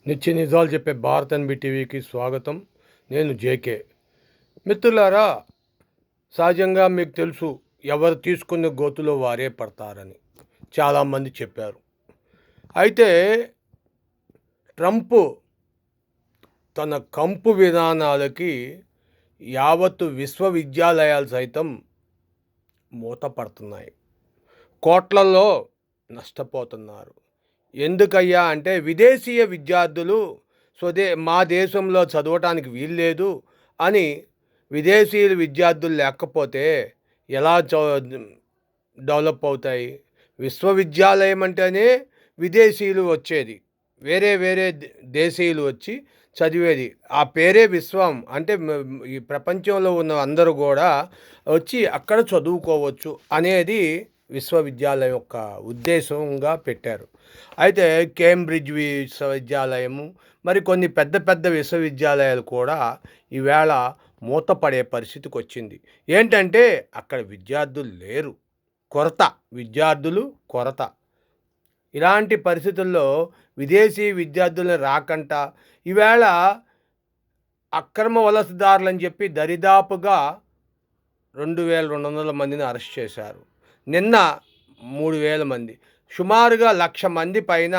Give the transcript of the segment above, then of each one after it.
నిత్య నిజాలు చెప్పే భారత్ ఎన్బి టీవీకి స్వాగతం. నేను జేకే. మిత్రులారా, సహజంగా మీకు తెలుసు, ఎవరు తీసుకున్న గోతులో వారే పడతారని చాలామంది చెప్పారు. అయితే ట్రంప్ తన కంపు విధానాలకి యావత్తు విశ్వవిద్యాలయాలు సైతం మూతపడుతున్నాయి. కోట్లలో నష్టపోతున్నారు. ఎందుకయ్యా అంటే విదేశీయ విద్యార్థులు మా దేశంలో చదవటానికి వీల్లేదు అని. విదేశీయుల విద్యార్థులు లేకపోతే ఎలా డెవలప్ అవుతాయి? విశ్వవిద్యాలయం అంటేనే విదేశీయులు వచ్చేది, వేరే వేరే దేశీయులు వచ్చి చదివేది. ఆ పేరే విశ్వం అంటే ఈ ప్రపంచంలో ఉన్న అందరూ కూడా వచ్చి అక్కడ చదువుకోవచ్చు అనేది విశ్వవిద్యాలయం యొక్క ఉద్దేశంగా పెట్టారు. అయితే కేంబ్రిడ్జ్ విశ్వవిద్యాలయము, మరి కొన్ని పెద్ద పెద్ద విశ్వవిద్యాలయాలు కూడా ఈవేళ మూతపడే పరిస్థితికి వచ్చింది. ఏంటంటే అక్కడ విద్యార్థులు లేరు, విద్యార్థులు కొరత. ఇలాంటి పరిస్థితుల్లో విదేశీ విద్యార్థులను రాకంట ఈవేళ అక్రమ వలసదారులని చెప్పి దరిదాపుగా 2200 మందిని అరెస్ట్ చేశారు. నిన్న 3000 మంది, సుమారుగా 1,00,000 మంది పైన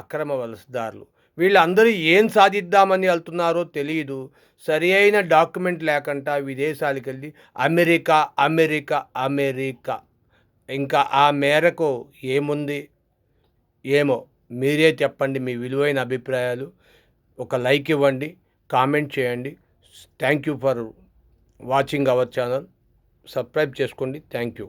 అక్రమ వలసదారులు. వీళ్ళందరూ ఏం సాధిద్దామని వెళ్తున్నారో తెలియదు. సరి అయిన డాక్యుమెంట్ లేకుండా విదేశాలకు వెళ్ళి అమెరికా అమెరికా అమెరికా. ఇంకా ఆ మేరకు ఏముంది ఏమో మీరే చెప్పండి. మీ విలువైన అభిప్రాయాలు ఒక లైక్ ఇవ్వండి, కామెంట్ చేయండి. Thank you for watching our channel. Subscribe చేసుకోండి. Thank you.